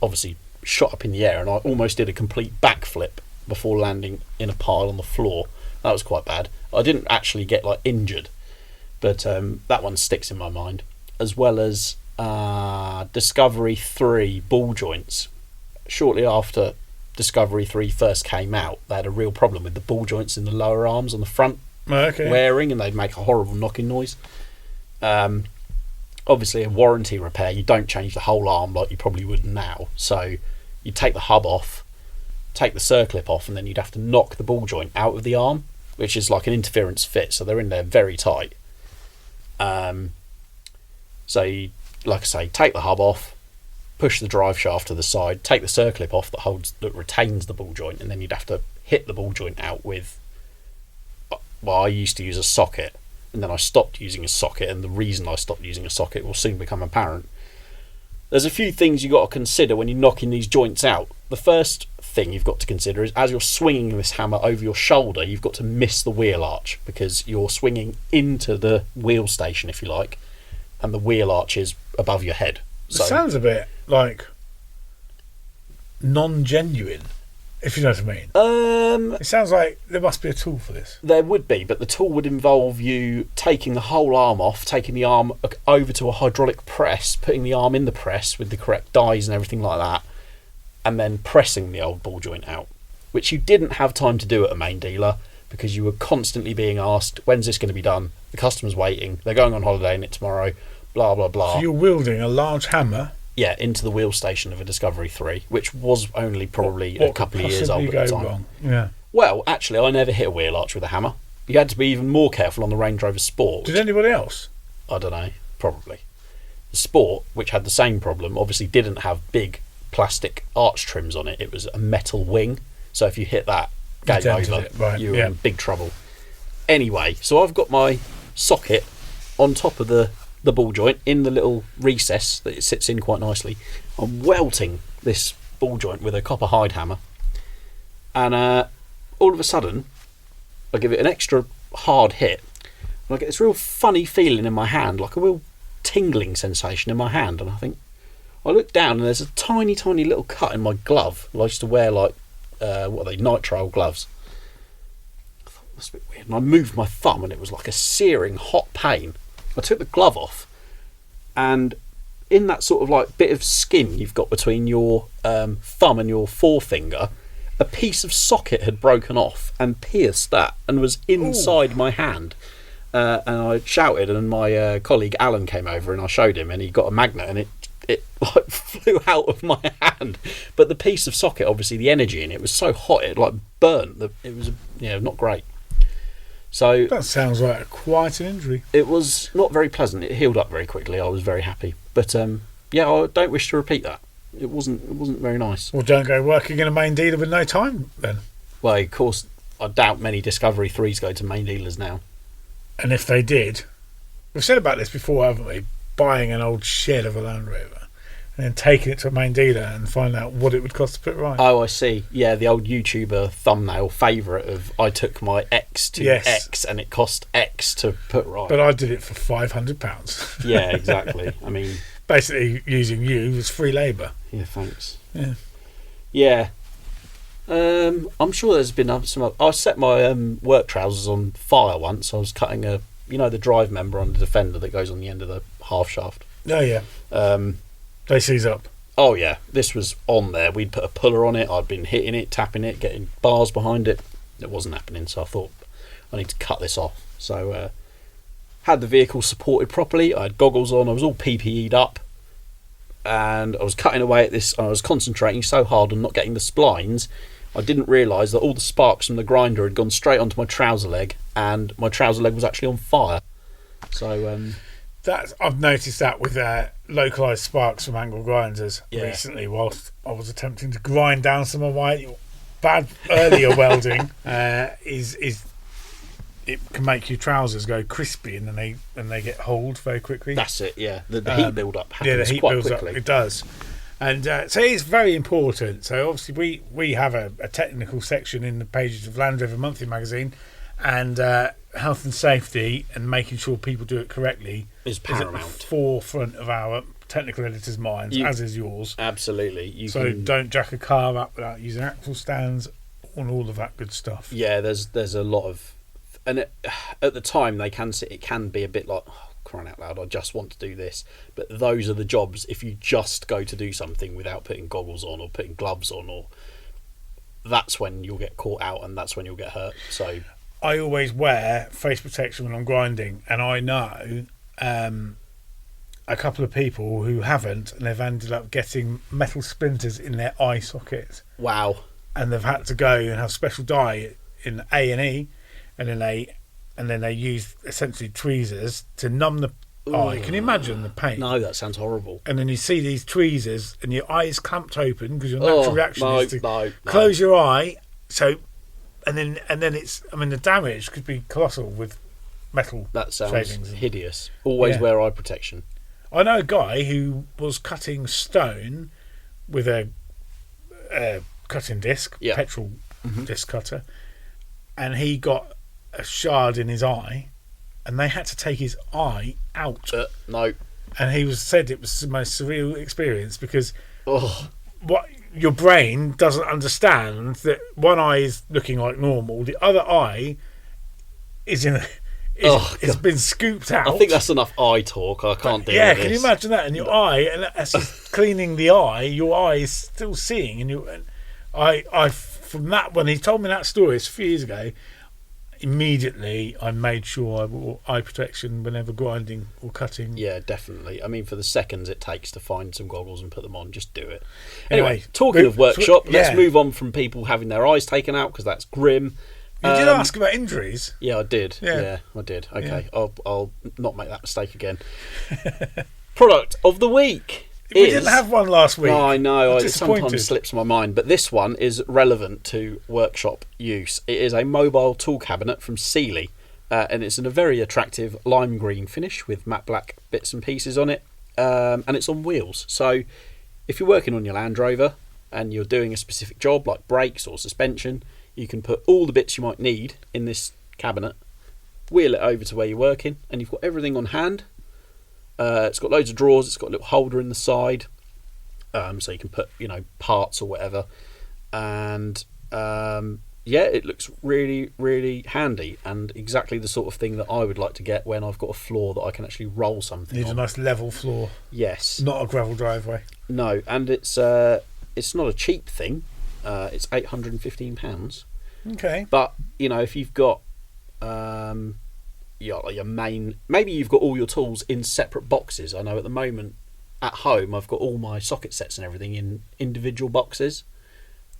obviously shot up in the air, and I almost did a complete backflip before landing in a pile on the floor. That was quite bad. I didn't actually get injured, but that one sticks in my mind. As well as Discovery 3 ball joints. Shortly after Discovery 3 first came out, they had a real problem with the ball joints in the lower arms on the front wearing, and they'd make a horrible knocking noise. Obviously, a warranty repair, you don't change the whole arm like you probably would now. So you take the hub off, take the circlip off, and then you'd have to knock the ball joint out of the arm, which is like an interference fit, so they're in there very tight. So you, like I say, take the hub off, push the drive shaft to the side, take the circlip off that retains the ball joint, and then you'd have to hit the ball joint out with... Well, I used to use a socket, and then I stopped using a socket, and the reason I stopped using a socket will soon become apparent. There's a few things you've got to consider when you're knocking these joints out. The first thing you've got to consider is, as you're swinging this hammer over your shoulder, you've got to miss the wheel arch, because you're swinging into the wheel station, if you like, and the wheel arch is above your head. So, it sounds a bit like non-genuine, if you know what I mean. It sounds like there must be a tool for this. There would be, but the tool would involve you taking the whole arm off, taking the arm over to a hydraulic press, putting the arm in the press with the correct dies and everything like that, and then pressing the old ball joint out, which you didn't have time to do at a main dealer because you were constantly being asked, when's this going to be done? The customer's waiting, they're going on holiday in it tomorrow, blah, blah, blah. So you're wielding a large hammer? Yeah, into the wheel station of a Discovery 3, which was only probably a couple of years old at the time. Wrong? Yeah. Well, actually, I never hit a wheel arch with a hammer. You had to be even more careful on the Range Rover Sport. Did anybody else? I don't know, probably. The Sport, which had the same problem, obviously didn't have big plastic arch trims on it. It was a metal wing, so if you hit that, game over. Right. You were in big trouble. Anyway, so I've got my socket on top of the the ball joint in the little recess that it sits in quite nicely. I'm welting this ball joint with a copper hide hammer, and all of a sudden I give it an extra hard hit, and I get this real funny feeling in my hand, like a real tingling sensation in my hand. And I look down and there's a tiny little cut in my glove. I used to wear like what are they, nitrile gloves. I thought that's a bit weird, and I moved my thumb and it was like a searing hot pain. I took the glove off, and in that sort of like bit of skin you've got between your thumb and your forefinger, a piece of socket had broken off and pierced that and was inside my hand. And I shouted, and my colleague Alan came over, and I showed him, and he got a magnet, and it like flew out of my hand. But the piece of socket, obviously the energy in it was so hot it like burnt. It was not great. So that sounds like quite an injury. It was not very pleasant. It healed up very quickly. I was very happy. But I don't wish to repeat that. It wasn't very nice. Well, don't go working in a main dealer with no time then. Well, of course, I doubt many Discovery 3s go to main dealers now. And if they did, we've said about this before, haven't we? Buying an old shed of a Land Rover and then taking it to a main dealer and find out what it would cost to put it right. Oh, I see. Yeah, the old YouTuber thumbnail favourite of I took my X to X and it cost X to put right. But I did it for £500. Yeah, exactly. I mean, basically using you as free labour. Yeah, thanks. Yeah. Yeah. I'm sure there's been some. I set my work trousers on fire once. I was cutting the drive member on the Defender that goes on the end of the half shaft. Oh yeah. They seize up. Oh yeah, this was on there. We'd put a puller on it. I'd been hitting it, tapping it, getting bars behind it. It wasn't happening, so I thought I need to cut this off. So had the vehicle supported properly. I had goggles on. I was all PPE'd up, and I was cutting away at this. I was concentrating so hard on not getting the splines. I didn't realise that all the sparks from the grinder had gone straight onto my trouser leg, and my trouser leg was actually on fire. So I've noticed that with localised sparks from angle grinders recently, whilst I was attempting to grind down some of my bad earlier welding. It can make your trousers go crispy, and then they get holed very quickly. That's it. Yeah, the heat build up happens the heat quite builds quickly. Up, it does. And so it's very important. So obviously we have a technical section in the pages of Land Rover Monthly magazine, and health and safety and making sure people do it correctly is paramount. At the forefront of our technical editors' minds, as is yours. Absolutely. Don't jack a car up without using axle stands and all of that good stuff. Yeah, there's a lot of, and at the time it can be a bit like, oh, crying out loud, I just want to do this. But those are the jobs. If you just go to do something without putting goggles on or putting gloves on, that's when you'll get caught out, and that's when you'll get hurt. So I always wear face protection when I'm grinding, and I know a couple of people who haven't, and they've ended up getting metal splinters in their eye sockets. Wow. And they've had to go and have special dye in A&E, and then they use essentially tweezers to numb the eye. Can you imagine the pain? No, that sounds horrible. And then you see these tweezers and your eye is clamped open because your natural reaction is to close your eye. So, and then it's, I mean, the damage could be colossal with metal. That sounds shavings. hideous. Always wear eye protection. I know a guy who was cutting stone with a cutting disc, petrol disc cutter, and he got a shard in his eye, and they had to take his eye out. No. And he said it was the most surreal experience because what your brain doesn't understand that one eye is looking like normal, the other eye is it's been scooped out. I think that's enough eye talk. I can't deal with this. Yeah, can you imagine that? And your eye, and as he's cleaning the eye, your eye is still seeing. And I from that, when he told me that story, it's a few years ago, immediately I made sure I wore eye protection whenever grinding or cutting. Yeah, definitely. I mean, for the seconds it takes to find some goggles and put them on, just do it. Anyway, talking of workshop, let's move on from people having their eyes taken out, because that's grim. You did ask about injuries. Yeah, I did. Yeah, I did. Okay, yeah. I'll not make that mistake again. Product of the week. We didn't have one last week. No, I know. It sometimes slips my mind. But this one is relevant to workshop use. It is a mobile tool cabinet from Sealy, and it's in a very attractive lime green finish with matte black bits and pieces on it, and it's on wheels. So if you're working on your Land Rover and you're doing a specific job like brakes or suspension, you can put all the bits you might need in this cabinet, wheel it over to where you're working, and you've got everything on hand. It's got loads of drawers, it's got a little holder in the side, so you can put, parts or whatever. And it looks really, really handy, and exactly the sort of thing that I would like to get when I've got a floor that I can actually roll something on. Need a nice level floor. Yes. Not a gravel driveway. No, and it's not a cheap thing. It's £815. Okay. But, if you've got your main... Maybe you've got all your tools in separate boxes. I know at the moment at home I've got all my socket sets and everything in individual boxes.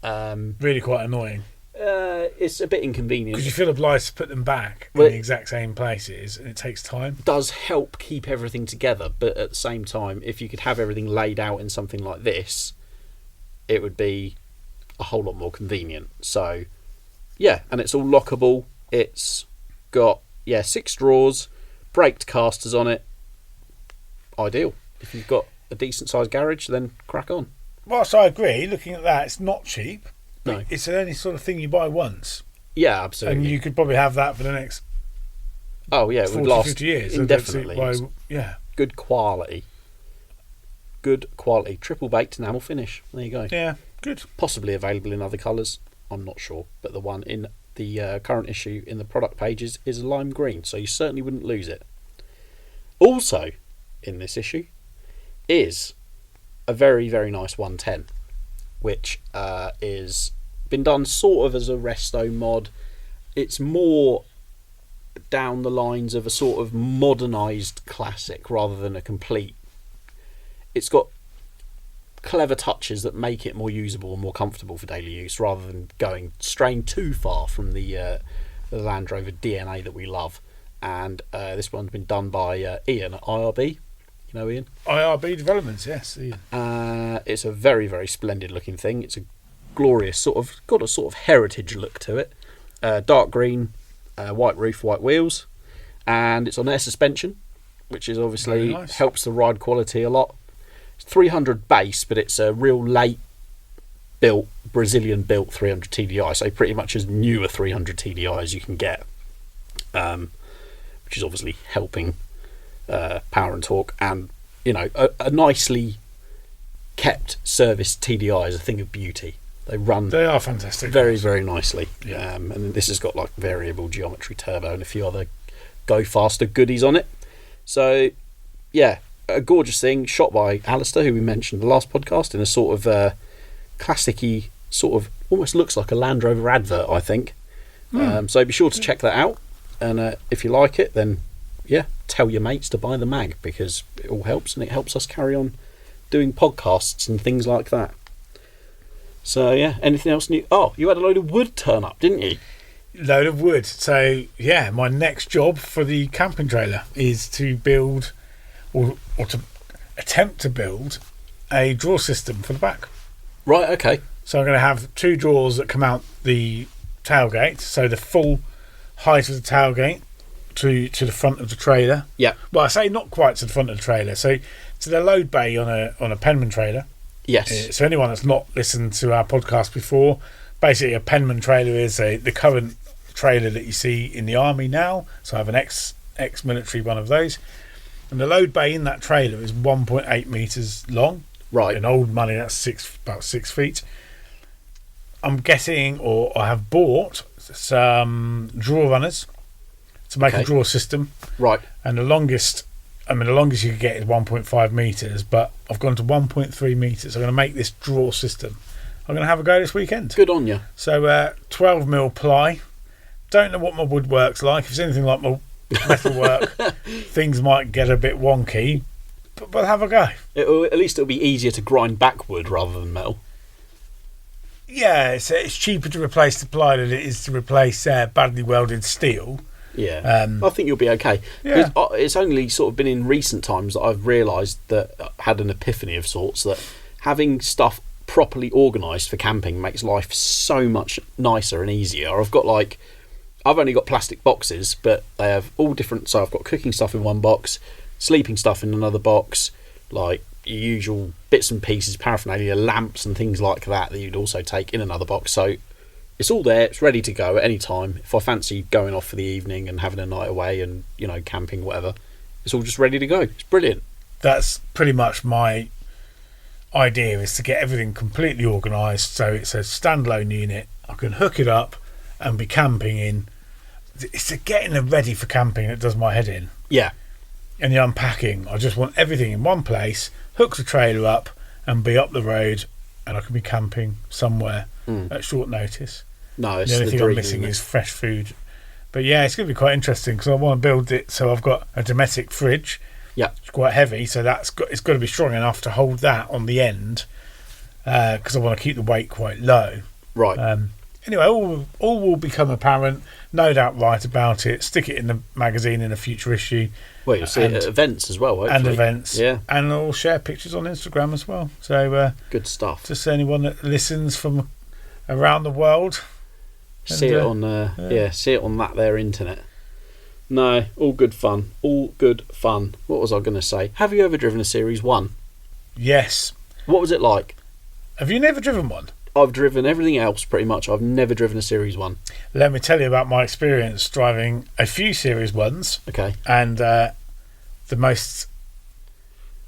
Really quite annoying. It's a bit inconvenient. Because you feel obliged to put them back in the exact same places, and it takes time. It does help keep everything together, but at the same time, if you could have everything laid out in something like this, it would be a whole lot more convenient. So, yeah, and it's all lockable. It's got 6 drawers, braked casters on it. Ideal. If you've got a decent sized garage, then crack on. Whilst I agree, looking at that, it's not cheap. No. It's the only sort of thing you buy once. Yeah, absolutely. And you could probably have that for the next it would 40, last 50 years. indefinitely. Yeah. Good quality. Triple baked enamel finish. There you go. Yeah, good. Possibly available in other colours. I'm not sure. But the one in the current issue in the product pages is a lime green, so you certainly wouldn't lose it. Also, in this issue, is a very, very nice 110, which is been done sort of as a resto mod. It's more down the lines of a sort of modernised classic rather than a complete. It's got clever touches that make it more usable and more comfortable for daily use, rather than straying too far from the Land Rover DNA that we love. And this one's been done by Ian at IRB. You know Ian? IRB Developments, yes, Ian. It's a very, very splendid looking thing. It's a glorious got a sort of heritage look to it. Dark green, white roof, white wheels, and it's on air suspension, which is obviously helps the ride quality a lot. It's 300 base, but it's a real late built, Brazilian built 300 TDI, so pretty much as new a 300 TDI as you can get, which is obviously helping power and torque. And a nicely kept service TDI is a thing of beauty. They are fantastic, very, very nicely. Yeah. And this has got like variable geometry turbo and a few other go faster goodies on it. So yeah, a gorgeous thing, shot by Alistair, who we mentioned in the last podcast, in a sort of classic-y, sort of almost looks like a Land Rover advert, I think. So be sure to check that out, and if you like it, then tell your mates to buy the mag, because it all helps, and it helps us carry on doing podcasts and things like that. So yeah, anything else new? Oh, you had a load of wood turn up, didn't you? Load of wood. So yeah, my next job for the camping trailer is to build, or to attempt to build, a drawer system for the back. Right, okay. So I'm going to have 2 drawers that come out the tailgate, so the full height of the tailgate to the front of the trailer. Yeah. Well, I say not quite to the front of the trailer. So to the load bay on a Penman trailer. Yes. So anyone that's not listened to our podcast before, basically a Penman trailer is the current trailer that you see in the army now. So I have an ex-military one of those. And the load bay in that trailer is 1.8 metres long. Right. In old money, that's about 6 feet. I'm getting, or I have bought, some drawer runners to make a drawer system. Right. And the longest you could get is 1.5 metres, but I've gone to 1.3 metres. I'm going to make this drawer system. I'm going to have a go this weekend. Good on you. So 12mm ply. Don't know what my woodwork's like. If it's anything like my metalwork, things might get a bit wonky, but we'll have a go. At least it'll be easier to grind back wood rather than metal. Yeah, it's cheaper to replace the ply than it is to replace badly welded steel. Yeah, I think you'll be okay. Yeah. It's only sort of been in recent times that I've realised that, had an epiphany of sorts, that having stuff properly organised for camping makes life so much nicer and easier. I've got like I've only got plastic boxes, but they have all different. So I've got cooking stuff in one box, sleeping stuff in another box, like your usual bits and pieces, paraphernalia, lamps and things like that you'd also take in another box. So it's all there, it's ready to go at any time. If I fancy going off for the evening and having a night away and, camping, whatever, it's all just ready to go. It's brilliant. That's pretty much my idea, is to get everything completely organised so it's a standalone unit. I can hook it up and be camping in. It's the getting them ready for camping that does my head in. Yeah. And the unpacking. I just want everything in one place, hook the trailer up and be up the road, and I can be camping somewhere at short notice. No, it's the only the thing dream, I'm missing is fresh food. But yeah, it's going to be quite interesting because I want to build it so I've got a domestic fridge. Yeah. It's quite heavy, so it's got to be strong enough to hold that on the end because I want to keep the weight quite low. Right. Anyway, all will become apparent. No doubt write about it. Stick it in the magazine in a future issue. Well, you'll see it at events as well, hopefully. And events. Yeah. And I'll share pictures on Instagram as well. So good stuff. Just anyone that listens from around the world. See it on see it on that there internet. No, all good fun. All good fun. What was I going to say? Have you ever driven a Series 1? Yes. What was it like? Have you never driven one? I've driven everything else pretty much. I've never driven a Series 1. Let me tell you about my experience driving a few Series 1s. Okay. And the most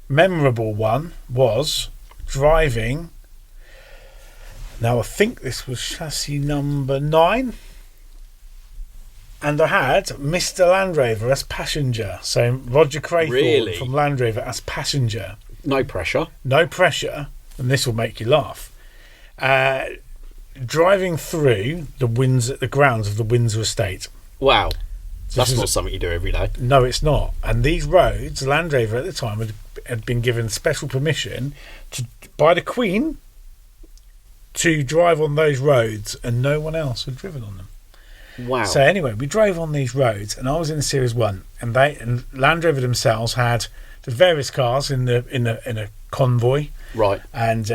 memorable one was driving. Now, I think this was chassis number 9. And I had Mr Land Rover as passenger. So Roger Craythorne from Land Rover as passenger. No pressure. No pressure. And this will make you laugh. Driving through the grounds of the Windsor estate. Wow. That's not something you do every day. No, it's not. And these roads, Land Rover at the time had been given special permission by the Queen to drive on those roads, and no one else had driven on them. Wow. So anyway, we drove on these roads, and I was in Series 1, and Land Rover themselves had the various cars in a convoy. Right. And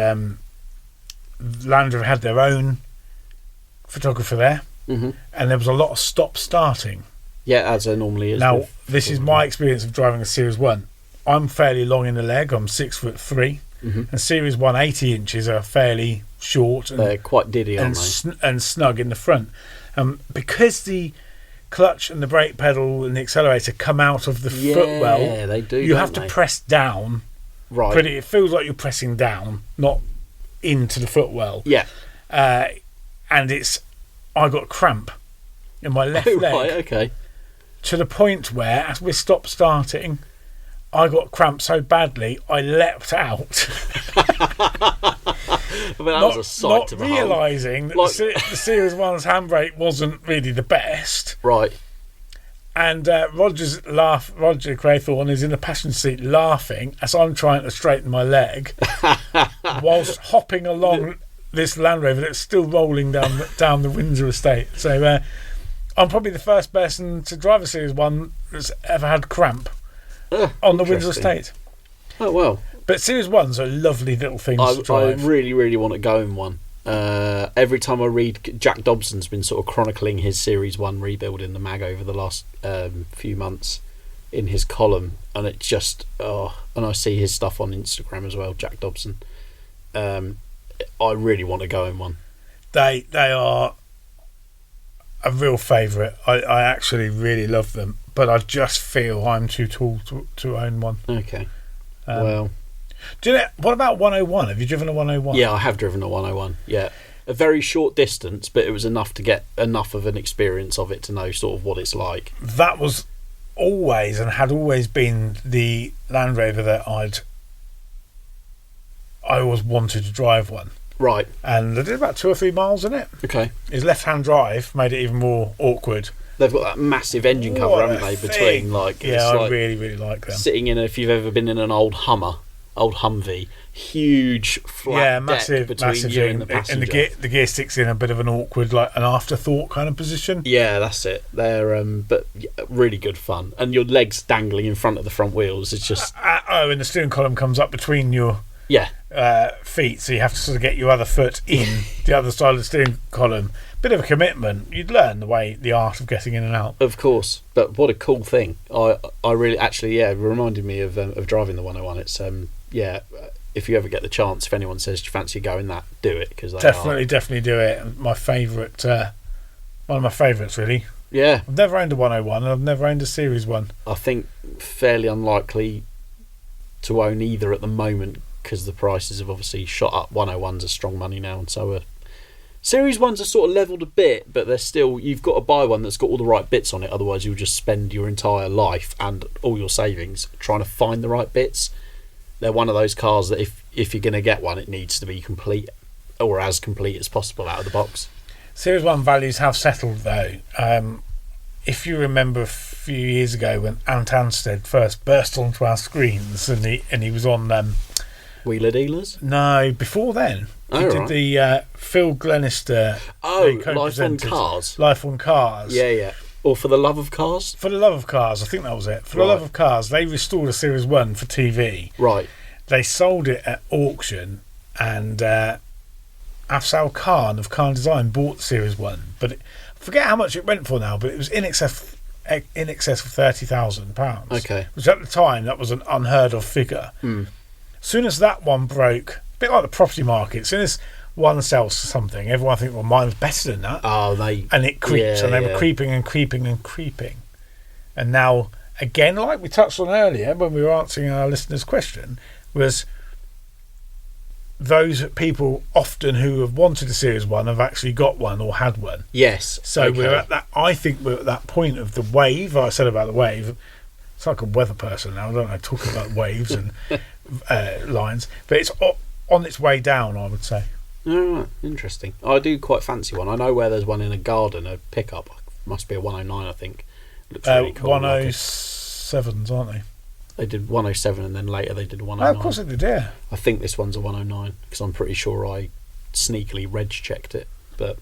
Land Rover had their own photographer there, and there was a lot of stop-starting. Yeah, as there normally is. Now, this is my experience of driving a Series 1. I'm fairly long in the leg. I'm 6'3", and Series 1 80 inches are fairly short. And, they're quite diddy, aren't they? And snug in the front. Because the clutch and the brake pedal and the accelerator come out of the footwell, yeah, they do. You have to press down. Right. It feels like you're pressing down, not into the footwell. Yeah. And I got cramp in my left leg. Right, okay. To the point where, as we stopped starting, I got cramp so badly I leapt out. I mean, that was a sight to behold. Not realising that the Series 1's handbrake wasn't really the best. Right. And Roger Craythorne is in the passenger seat laughing as I'm trying to straighten my leg whilst hopping along this Land Rover that's still rolling down the Windsor estate. So I'm probably the first person to drive a Series 1 that's ever had cramp on the Windsor estate. Oh, well. But Series 1s are lovely little things to drive. I really, really want to go in one. Every time I read, Jack Dobson's been sort of chronicling his Series 1 rebuild in the mag over the last few months in his column, and it just and I see his stuff on Instagram as well, Jack Dobson. I really want to go in one. They are a real favourite. I actually really love them, but I just feel I'm too tall to own one. Okay. Well, do you know, what about 101? Have you driven a 101? Yeah, I have driven a 101. Yeah, a very short distance, but it was enough to get enough of an experience of it to know sort of what it's like. That was always and had always been the Land Rover that I always wanted to drive one. Right. And I did about 2 or 3 miles in it. Okay. His left-hand drive made it even more awkward. They've got that massive engine cover, haven't they? Between I really, really like them. Sitting in, if you've ever been in an old Humvee, huge flat deck between you and the passenger. And the gear sticks in a bit of an awkward, like an afterthought kind of position. Yeah, that's it. They're but really good fun, and your legs dangling in front of the front wheels. It's just and the steering column comes up between your feet, so you have to sort of get your other foot in the other side of the steering column. Bit of a commitment. You'd learn the art of getting in and out. Of course, but what a cool thing. I really, actually, it reminded me of driving the 101. It's if you ever get the chance, if anyone says, do you fancy going that, do it, because definitely do it. My favourite, one of my favourites, really. Yeah, I've never owned a 101, and I've never owned a Series 1. I think fairly unlikely to own either at the moment, because the prices have obviously shot up. 101s are strong money now, and so Series 1s are sort of levelled a bit, but they're still, you've got to buy one that's got all the right bits on it, otherwise you'll just spend your entire life and all your savings trying to find the right bits. They're one of those cars that if you're going to get one, it needs to be complete, or as complete as possible out of the box. Series 1 values have settled, though. If you remember a few years ago when Ant Anstead first burst onto our screens, and he was on Wheeler Dealers? No, before then. He did the Phil Glenister. Life on Cars. Life on Cars. Yeah. Or For the Love of Cars? For the Love of Cars, I think that was it. For the Love of Cars, they restored a Series 1 for TV. Right. They sold it at auction, and Afzal Khan of Khan Design bought the Series 1. But I forget how much it went for now, but it was in excess of £30,000. Okay. Which at the time, that was an unheard of figure. As soon as that one broke, a bit like the property market, as soon as one sells something, everyone thinks, well, mine's better than that. And it creeps, and they were creeping and creeping and creeping. And now, again, like we touched on earlier when we were answering our listener's question, was those people often who have wanted a Series 1 have actually got one or had one. Yes. So we're at that, I think we're at that point of the wave. I said about the wave, it's like a weather person now, I don't know, talking about waves and lines, but it's on its way down, I would say. Oh, interesting. I do quite fancy one. I know where there's one in a garden, a pickup. Must be a 109, I think. Looks really cool. 107s, aren't they? They did 107, and then later they did a 109. Oh, of course they did, yeah. I think this one's a 109, because I'm pretty sure I sneakily reg checked it. But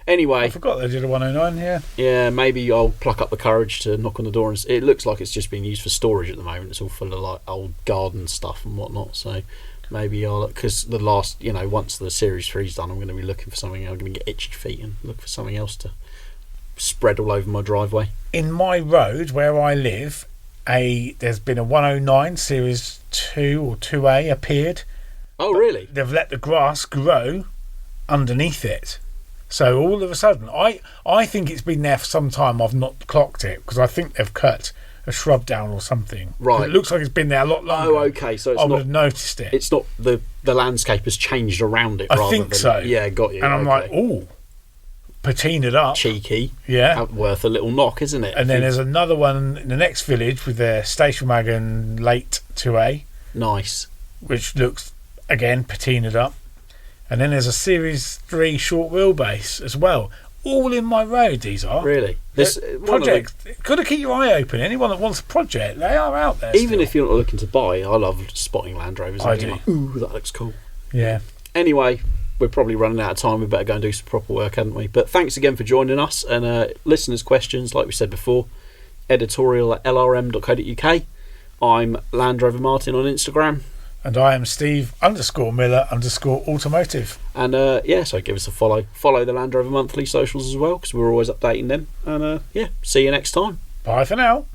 anyway, I forgot they did a 109 here. Yeah, maybe I'll pluck up the courage to knock on the door. And it looks like it's just being used for storage at the moment. It's all full of like old garden stuff and whatnot. So maybe I'll, because the last, once the Series 3's done, I'm going to be looking for something. I'm going to get itchy feet and look for something else to spread all over my driveway. In my road where I live, there's been a 109 Series 2 or 2A appeared. Oh, really? They've let the grass grow underneath it. So all of a sudden, I think it's been there for some time. I've not clocked it because I think they've cut a shrub down or something. Right. It looks like it's been there a lot longer. Oh, okay. So I would have noticed it. It's not the landscape has changed around it. I think so. Yeah, got you. And I'm like, ooh, patinaed up. Cheeky. Yeah. Worth a little knock, isn't it? And then there's another one in the next village with their station wagon late 2A. Nice. Which looks, again, patinaed up. And then there's a Series 3 short wheelbase as well. All in my road, these are. Really? This project, got to keep your eye open. Anyone that wants a project, they are out there. Even if you're not looking to buy, I love spotting Land Rovers. I do. Like, ooh, that looks cool. Yeah. Anyway, we're probably running out of time. We better go and do some proper work, hadn't we? But thanks again for joining us. And listeners' questions, like we said before, editorial at lrm.co.uk. I'm Land Rover Martin on Instagram. And I am Steve_Miller_automotive. And so give us a follow. Follow the Land Rover Monthly socials as well, because we're always updating them. And see you next time. Bye for now.